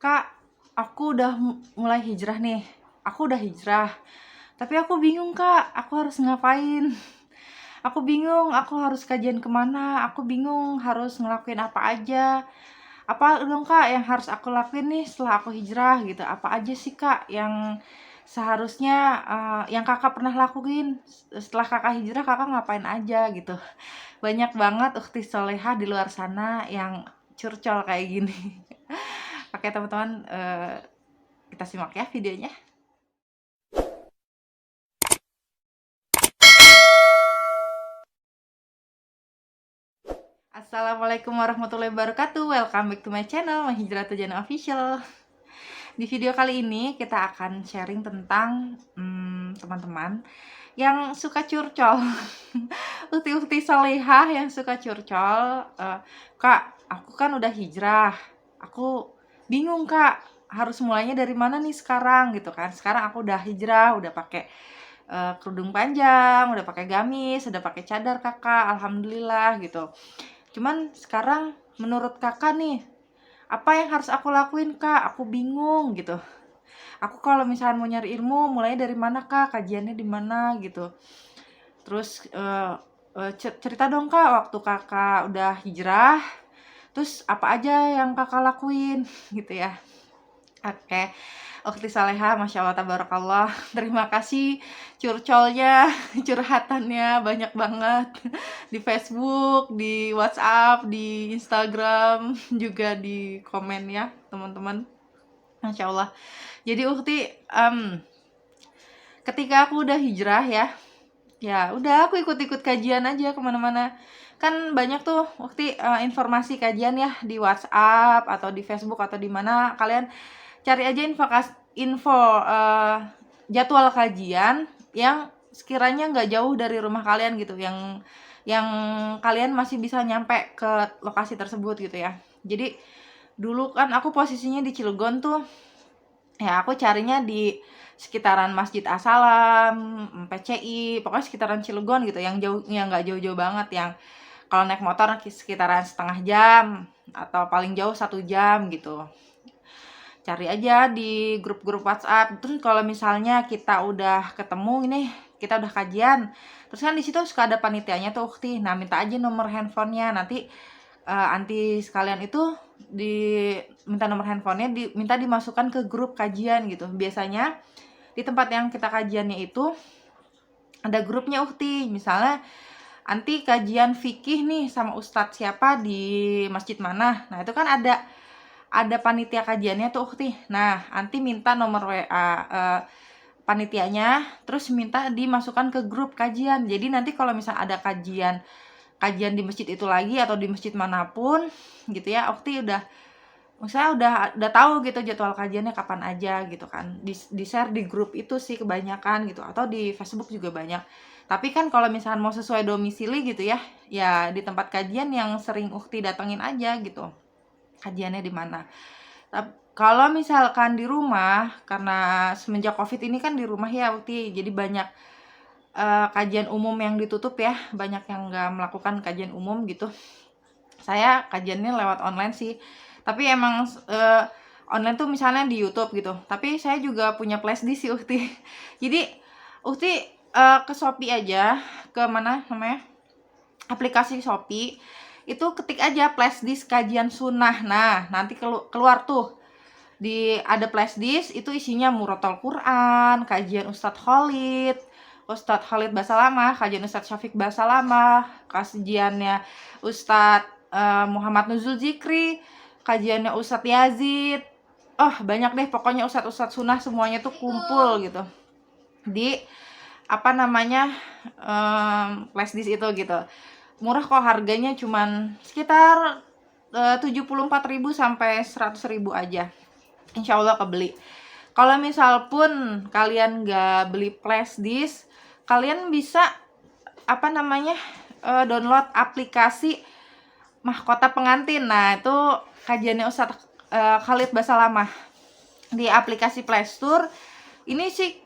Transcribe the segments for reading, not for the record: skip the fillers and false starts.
Kak, aku udah mulai hijrah nih. Aku udah hijrah. Tapi aku bingung, Kak. Aku harus ngapain? Aku bingung, aku harus kajian kemana? Aku bingung harus ngelakuin apa aja. Apa dong, Kak, yang harus aku lakuin nih setelah aku hijrah gitu? Apa aja sih, Kak, yang seharusnya yang Kakak pernah lakuin setelah Kakak hijrah? Kakak ngapain aja gitu? Banyak banget ukhti solehah di luar sana yang curcol kayak gini. Oke, teman-teman, kita simak ya videonya. Assalamualaikum warahmatullahi wabarakatuh. Welcome back to my channel, Mahijratul Jannah Official. Di video kali ini kita akan sharing tentang teman-teman yang suka curcol. Ukti-ukti solehah yang suka curcol. Kak, aku kan udah hijrah. Aku bingung, Kak, harus mulainya dari mana nih sekarang gitu kan. Sekarang aku udah hijrah, udah pakai kerudung panjang, udah pakai gamis, udah pakai cadar Kakak, alhamdulillah gitu. Cuman sekarang menurut Kakak nih, apa yang harus aku lakuin, Kak? Aku bingung gitu. Aku kalau misalnya mau nyari ilmu, mulai dari mana, Kak? Kajiannya di mana gitu. Terus cerita dong, Kak, waktu Kakak udah hijrah, terus apa aja yang Kakak lakuin gitu ya. Oke. Ukhti Saleha, Masya Allah, Tabarakallah. Terima kasih curcolnya, curhatannya banyak banget. Di Facebook, di WhatsApp, di Instagram, juga di komen ya, teman-teman. Masya Allah. Jadi Ukhti, ketika aku udah hijrah ya udah aku ikut-ikut kajian aja kemana-mana. Kan banyak tuh Ukhti informasi kajian ya di WhatsApp atau di Facebook atau di mana. Kalian cari aja info jadwal kajian yang sekiranya nggak jauh dari rumah kalian gitu, yang kalian masih bisa nyampe ke lokasi tersebut gitu ya. Jadi dulu kan aku posisinya di Cilegon tuh, ya aku carinya di sekitaran Masjid As-Salam, PCI, pokoknya sekitaran Cilegon gitu, yang jauh, yang nggak jauh-jauh banget, yang kalau naik motor sekitaran setengah jam atau paling jauh 1 jam gitu. Cari aja di grup-grup WhatsApp. Terus kalau misalnya kita udah ketemu ini, kita udah kajian, terus kan di situ suka ada panitianya tuh Ukhti. Nah, minta aja nomor handphonenya. Nanti anti sekalian itu minta nomor handphonenya, minta dimasukkan ke grup kajian gitu. Biasanya di tempat yang kita kajiannya itu ada grupnya Ukhti. Misalnya anti kajian fikih nih sama ustadz siapa di masjid mana. Nah, itu kan ada panitia kajiannya tuh Ukhti. Nah, anti minta nomor WA panitianya, terus minta dimasukkan ke grup kajian. Jadi nanti kalau misal ada kajian di masjid itu lagi atau di masjid manapun gitu ya, Ukhti udah tahu gitu jadwal kajiannya kapan aja gitu kan. Di share di grup itu sih kebanyakan gitu, atau di Facebook juga banyak. Tapi kan kalau misalnya mau sesuai domisili gitu ya di tempat kajian yang sering Ukhti datengin aja gitu, kajiannya di mana. Kalau misalkan di rumah, karena semenjak COVID ini kan di rumah ya Uti, jadi banyak kajian umum yang ditutup ya, banyak yang nggak melakukan kajian umum gitu. Saya kajiannya lewat online sih, tapi emang online tuh misalnya di YouTube gitu. Tapi saya juga punya flashdisk sih Uti. Jadi Uti ke Shopee aja, ke mana namanya, aplikasi Shopee, itu ketik aja flashdisk kajian sunnah. Nah, nanti keluar tuh ada flashdisk, itu isinya Muratal Quran, kajian Ustadz Khalid Basalamah, kajian Ustadz Syafiq Basalamah, kajiannya Ustadz Muhammad Nuzul Zikri, kajiannya Ustadz Yazid. Oh, banyak deh pokoknya Ustadz sunnah semuanya tuh kumpul gitu di apa namanya flashdisk itu gitu. Murah kok, harganya cuman sekitar 74.000 sampai 100.000 aja. Insya Allah kebeli. Kalau misal pun kalian nggak beli flashdisk, kalian bisa apa namanya download aplikasi Mahkota Pengantin. Nah, itu kajiannya Ustadz Khalid Basalamah di aplikasi Play Store. Ini sih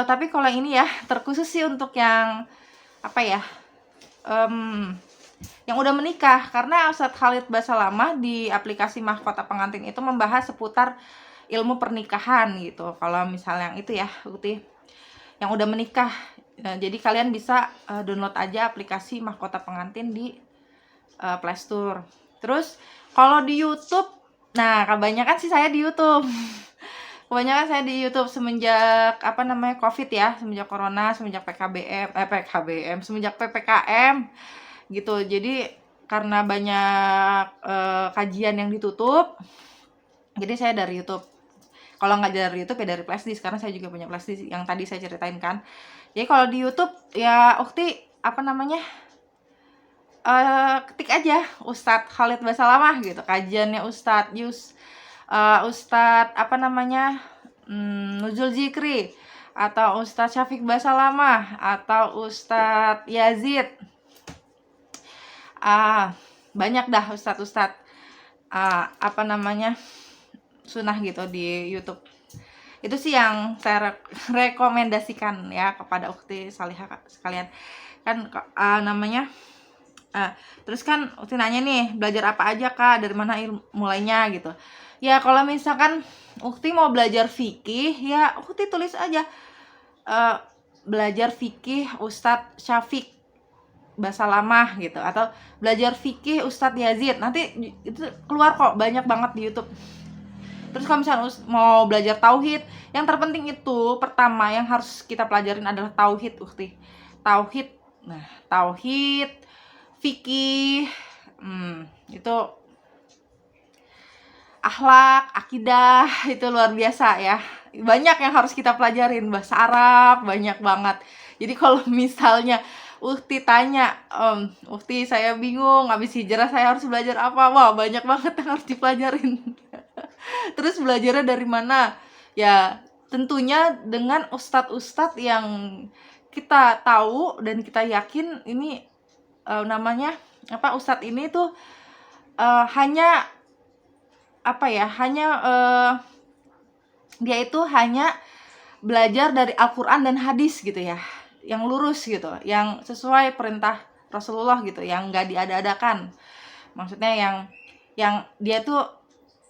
tapi kalau ini ya terkhusus sih untuk yang apa ya, yang udah menikah, karena Ustadz Khalid Basalamah di aplikasi Mahkota Pengantin itu membahas seputar ilmu pernikahan gitu. Kalau misalnya yang itu ya, Ukti, yang udah menikah. Nah, jadi kalian bisa download aja aplikasi Mahkota Pengantin di Play Store. Terus kalau di YouTube, nah kebanyakan sih saya di YouTube. Kebanyakan saya di YouTube semenjak Covid ya, semenjak corona, semenjak PKBM, semenjak PPKM gitu. Jadi karena banyak kajian yang ditutup, jadi saya dari YouTube. Kalau nggak dari YouTube ya dari flashdisk, karena saya juga punya flashdisk yang tadi saya ceritain kan. Jadi kalau di YouTube ya Ukti ketik aja Ustadz Khalid Basalamah gitu, kajiannya Ustadz Nuzul Zikri, atau Ustadz Syafiq Basalamah, atau Ustadz Yazid. Banyak dah Ustadz sunnah gitu di YouTube. Itu sih yang saya rekomendasikan ya kepada Ukti Salihah sekalian. Kan terus kan Ukti nanya nih, belajar apa aja Kak, dari mana mulainya gitu. Ya kalau misalkan Ukti mau belajar fikih, ya Ukti tulis aja belajar fikih Ustadz Syafiq Basalamah gitu, atau belajar fikih Ustadz Yazid. Nanti itu keluar kok, banyak banget di YouTube. Terus kalau misalnya mau belajar tauhid, yang terpenting itu pertama yang harus kita pelajarin adalah tauhid, Ukti. Tauhid. Nah, tauhid, fikih, itu akhlak, akidah, itu luar biasa ya. Banyak yang harus kita pelajarin, bahasa Arab banyak banget. Jadi kalau misalnya Ukti tanya, Ukti saya bingung, habis hijrah saya harus belajar apa? Wah, banyak banget yang harus dipelajarin. Terus belajarnya dari mana? Ya tentunya dengan ustadz-ustadz yang kita tahu dan kita yakin ini ustadz ini tuh hanya dia itu hanya belajar dari Al-Quran dan hadis gitu ya, yang lurus gitu, yang sesuai perintah Rasulullah gitu, yang nggak diada-adakan. Maksudnya yang dia tuh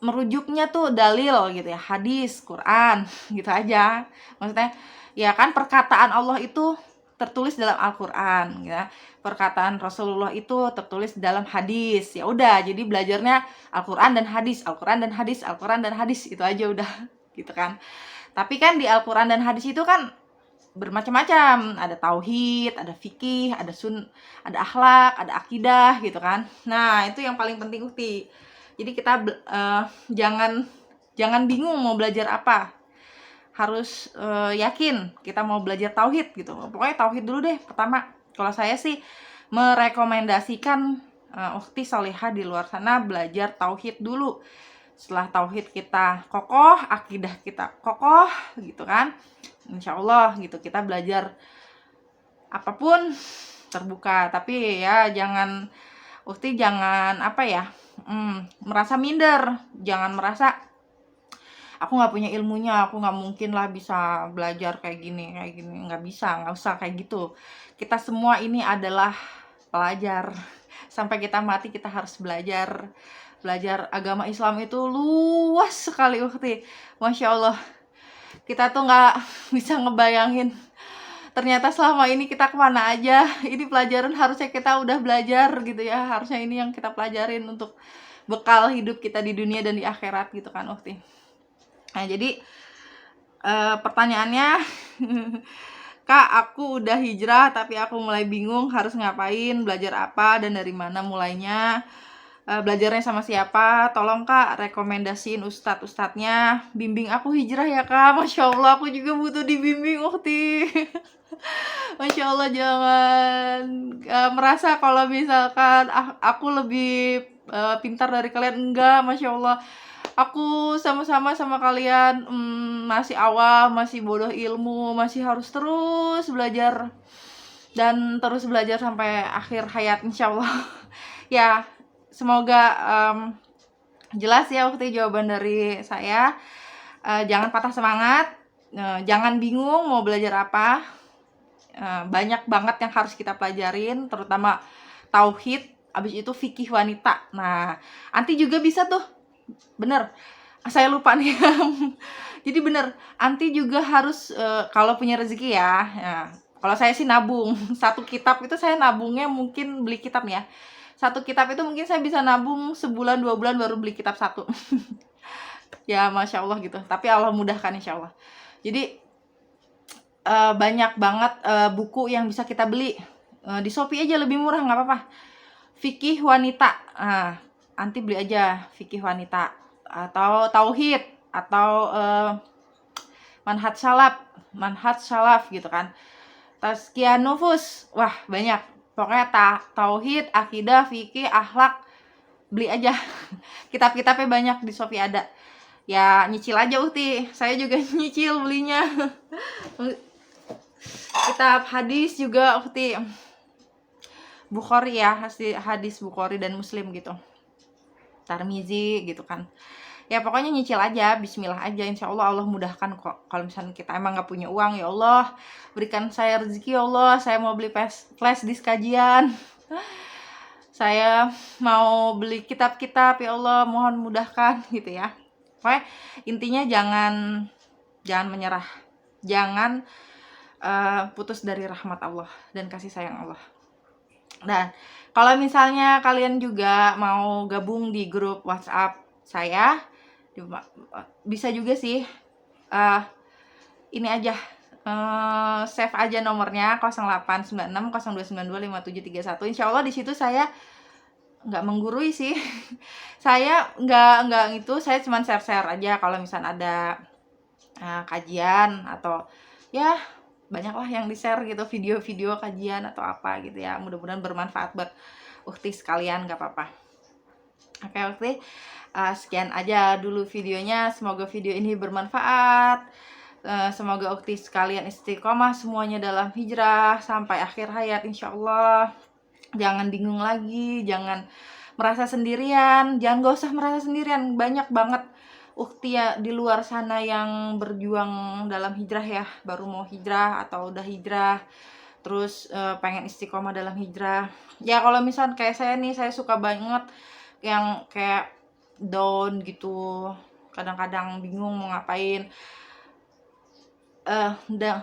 merujuknya tuh dalil gitu ya, hadis, Quran gitu aja. Maksudnya ya kan perkataan Allah itu tertulis dalam Al-Quran ya, perkataan Rasulullah itu tertulis dalam hadis. Ya udah, jadi belajarnya Al-Quran dan hadis, Al-Quran dan hadis, Al-Quran dan hadis, itu aja udah gitu kan. Tapi kan di Al-Quran dan hadis itu kan bermacam-macam, ada tauhid, ada fikih, ada ada akhlak, ada akidah gitu kan. Nah itu yang paling penting Ukti. Jadi kita jangan bingung mau belajar apa, harus yakin kita mau belajar tauhid gitu. Pokoknya tauhid dulu deh pertama. Kalau saya sih merekomendasikan Ukti Salihah di luar sana belajar tauhid dulu. Setelah tauhid kita kokoh, akidah kita kokoh gitu kan, insya Allah gitu kita belajar apapun terbuka. Tapi ya Ukti jangan merasa minder, jangan merasa aku nggak punya ilmunya, aku nggak mungkin lah bisa belajar kayak gini, nggak bisa, nggak usah kayak gitu. Kita semua ini adalah pelajar, sampai kita mati kita harus belajar agama Islam itu luas sekali Ukti, Masya Allah. Kita tuh nggak bisa ngebayangin ternyata selama ini kita kemana aja. Ini pelajaran harusnya kita udah belajar gitu ya, harusnya ini yang kita pelajarin untuk bekal hidup kita di dunia dan di akhirat gitu kan Ukti. Nah jadi pertanyaannya Kak, aku udah hijrah tapi aku mulai bingung harus ngapain, belajar apa, dan dari mana mulainya, belajarnya sama siapa. Tolong Kak rekomendasiin ustadznya, bimbing aku hijrah ya Kak. Masya Allah, aku juga butuh dibimbing Ukti. Masya Allah, jangan merasa kalau misalkan aku lebih pintar dari kalian. Enggak, Masya Allah, aku sama-sama sama kalian masih awam, masih bodoh ilmu, masih harus terus belajar dan terus belajar sampai akhir hayat insya Allah. Ya semoga jelas ya Ukti jawaban dari saya. Jangan patah semangat, jangan bingung mau belajar apa. Banyak banget yang harus kita pelajarin, terutama tauhid, abis itu fikih wanita. Nah, anti juga bisa tuh, bener, saya lupa nih. Jadi bener, anti juga harus kalau punya rezeki ya, kalau saya sih nabung. Satu kitab itu saya nabungnya, mungkin beli kitab nih ya, satu kitab itu mungkin saya bisa nabung sebulan 2 bulan baru beli kitab satu. Ya Masya Allah gitu, tapi Allah mudahkan insya Allah. Jadi banyak banget buku yang bisa kita beli. Di Shopee aja lebih murah, nggak apa-apa. Fikih wanita, anti beli aja fikih wanita, atau tauhid, atau manhaj salaf gitu kan. Tazkiyah nufus, wah banyak. Pokoknya tauhid, akidah, fikih, akhlak, beli aja. Kitab-kitabnya banyak di Shopee ada. Ya nyicil aja Ukti, saya juga nyicil belinya. Kitab hadis juga Ukti, Bukhari ya, hadis Bukhari dan Muslim gitu, Tirmizi gitu kan. Ya pokoknya nyicil aja, bismillah aja, insya Allah Allah mudahkan kok. Kalau misalnya kita emang nggak punya uang, ya Allah berikan saya rezeki, ya Allah, saya mau beli flash disk kajian, saya mau beli kitab-kitab, ya Allah mohon mudahkan gitu ya. Pokoknya intinya jangan menyerah, jangan putus dari rahmat Allah dan kasih sayang Allah. Dan kalau misalnya kalian juga mau gabung di grup WhatsApp saya, bisa juga sih, ini aja, save aja nomornya 0896 0292 5731. Insya Allah di situ saya nggak menggurui sih. Saya nggak itu, saya cuma share aja kalau misalnya ada kajian, atau ya banyak lah yang di-share gitu, video-video kajian atau apa gitu ya. Mudah-mudahan bermanfaat buat Ukti sekalian, gak apa-apa. Oke Ukti, sekian aja dulu videonya. Semoga video ini bermanfaat. Semoga Ukti sekalian istiqomah semuanya dalam hijrah sampai akhir hayat insya Allah. Jangan bingung lagi, jangan merasa sendirian, gak usah merasa sendirian. Banyak banget Ukti ya di luar sana yang berjuang dalam hijrah ya, baru mau hijrah atau udah hijrah, terus pengen istiqomah dalam hijrah. Ya kalau misalnya kayak saya nih, saya suka banget yang kayak down gitu, kadang-kadang bingung mau ngapain.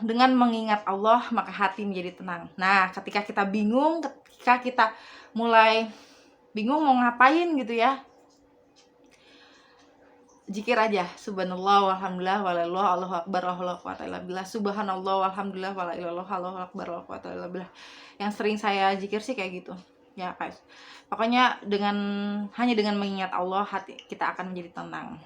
Dengan mengingat Allah maka hati menjadi tenang. Nah ketika kita bingung, ketika kita mulai bingung mau ngapain gitu ya, zikir aja, subhanallah walhamdulillah walillah Allahu akbar Allahu quwata illa billah, subhanallah walhamdulillah wala ilallah Allahu akbar Allahu quwata illa billah. Yang sering saya zikir sih kayak gitu ya guys. Pokoknya hanya dengan mengingat Allah, hati kita akan menjadi tenang.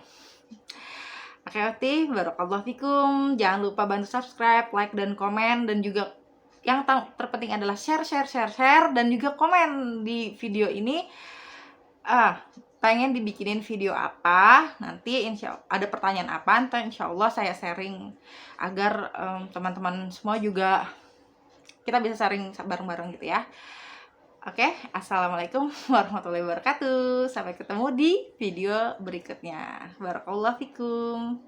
Oke Ukti, barakallahu fikum. Jangan lupa bantu subscribe, like dan komen, dan juga yang terpenting adalah share dan juga komen di video ini. Pengen dibikinin video apa, nanti ada pertanyaan apa, nanti insya Allah saya sharing agar teman-teman semua juga kita bisa sharing bareng-bareng gitu ya. Oke, assalamualaikum warahmatullahi wabarakatuh. Sampai ketemu di video berikutnya. Barakallahu fikum.